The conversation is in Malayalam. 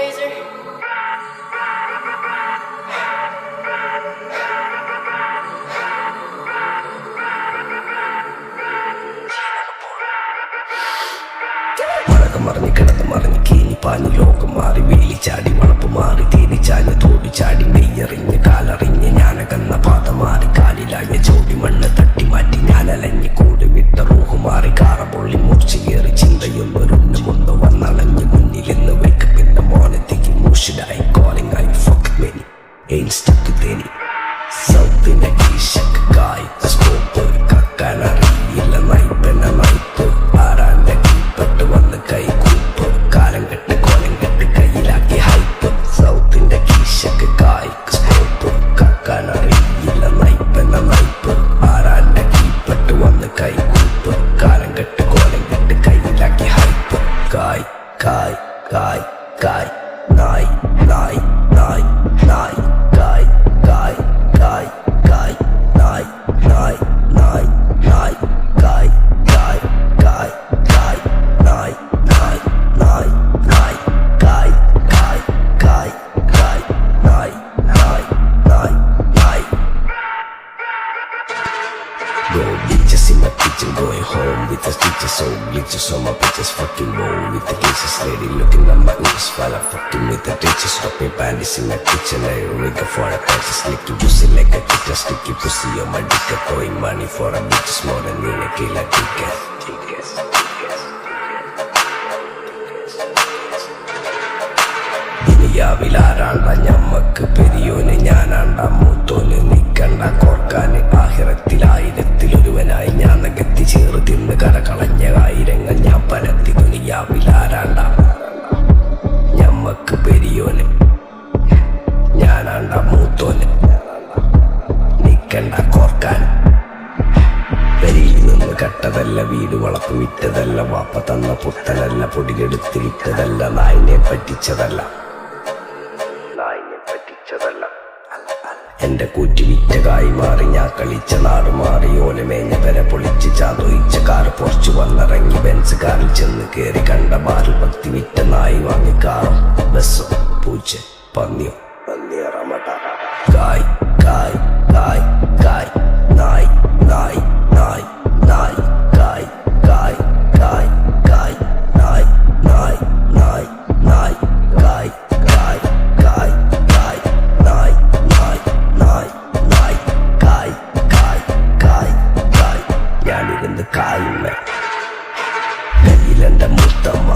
razor. മറഞ്ഞ് കിടന്ന് മറിഞ്ഞ് കീനി പാഞ്ഞ് ലോകം മാറി വേലി ചാടി വളപ്പ് മാറി തേനി ചാഞ്ഞ് തോടി ചാടി നെയ്യറിഞ്ഞ് കാലറിഞ്ഞ് ഞാനകന്ന പാത മാറി കാലിലാഞ്ഞ ചോടി മണ്ണ് തട്ടി മാറ്റി ഞാനലഞ്ഞ് കൂടി വിട്ട റൂഹ് മാറി കാറ പൊള്ളി മൂർച്ചയേറി ചിന്തയൊന്നൊരുന്ന് മുന്ന് വന്നളഞ്ഞ് മുന്നിലെന്ന് വെക്ക് പിന്നെ മോനത്തേക്ക് മൂഷിടായി കോളിംഗ് ആയി fuck many ain't stuck with any സൗത്തിന്റെ കീശക്ക് കായ് സ്കോപ്പ് കക്കാനറിയില്ല നയിപ്പെന്ന നയിപ്പ് ആരാന്റെ കീപ്പെട്ട് വന്ന് കൈകൂപ്പ് കാലം കെട്ട് കോലം കെട്ട് കയ്യിലാക്കി ഹൈപ്പ് സൗത്തിന്റെ കീശക്ക് കായ് സ്കോപ്പ് കക്കാനറിയില്ല നയിപ്പെന്ന നയിപ്പ് ആരാന്റെ കീപ്പെട്ട് വന്ന് കൈകൂപ്പ് കാലം കെട്ട് കോലം കെട്ട് കയ്യിലാക്കി ഹൈപ്പ് കായ് കായ് കായ് കായ് നായ് നായ് നായ് നായ് കായ് കായ് കായ് കായ് നായ് നായ് നായ് നായ് കായ് കായ് കായ് കായ് നായ് നായ് നായ് നായ് കായ് കായ് കായ് കായ് നായ് നായ് നായ് നായ് Go bitches in my kitchen, going home with the stitches, so glitches on my bitches, fucking low with the cases, lady looking at my inches while I'm fucking with the ditches, dropping panties in my kitchen, I rig for a purchase, licky pussy like a kitten, sticky pussy on my dick, throwing money for a bitches more than in a killer ticket. ദുനിയാവിലാരാണ്ട ഞമ്മക്ക് പെരിയോന് ഞാനാണ്ട മൂത്തോന് നിക്കണ്ട കോർക്കാന് ആഹിറത്തിലായിരത്തിലൊരുവനായി ഞാൻ നകത്തി ചേറ് തിന്ന് കരകളഞ്ഞ ആയിരങ്ങൾ ഞാൻ പരത്തി ദുനിയാവിലാരാണ്ട ഞമ്മക്ക് പെരിയോന് ഞാനാണ്ട മൂത്തോന് നിക്കണ്ട കോർക്കാൻ പെരിയിൽ നിന്ന് കട്ടതല്ല വീട് വളപ്പ് വിറ്റതല്ല വാപ്പ തന്ന പുത്തനല്ല പൊടിയെടുത്ത് വിറ്റതല്ല നായിനെ പറ്റിച്ചതല്ല എന്റെ കൂറ്റി വിറ്റ കായി മാറി ഞാൻ കളിച്ച നാട് മാറി ഓലമേഞ്ഞ പെര പൊളിച്ച് ചാതൊയിച്ച കാറ് പൊറച്ചു വന്നിറങ്ങി ബെൻസ് കാറിൽ ചെന്ന് കേറി കണ്ട ബാറിൽ ഭക്തി വിറ്റ നായി വാങ്ങി കാറും ബസ്സോ പൂച്ച പന്നിയോ പന്നിയറമട്ട കായ് കായ് കായ് കായ് നായ് നായ് നായ് നായ് കായ് കായ് കായ് കായ് നായ് നായ് നായ് നായ് കായ് കായ് കായ് കായ് നായ് നായ് നായ് നായ് കായ് കായ് കായ് കായ് ഞാനിരുന്ന് കായുമ്മ കയ്യിലെന്റെ മുത്തമ്മ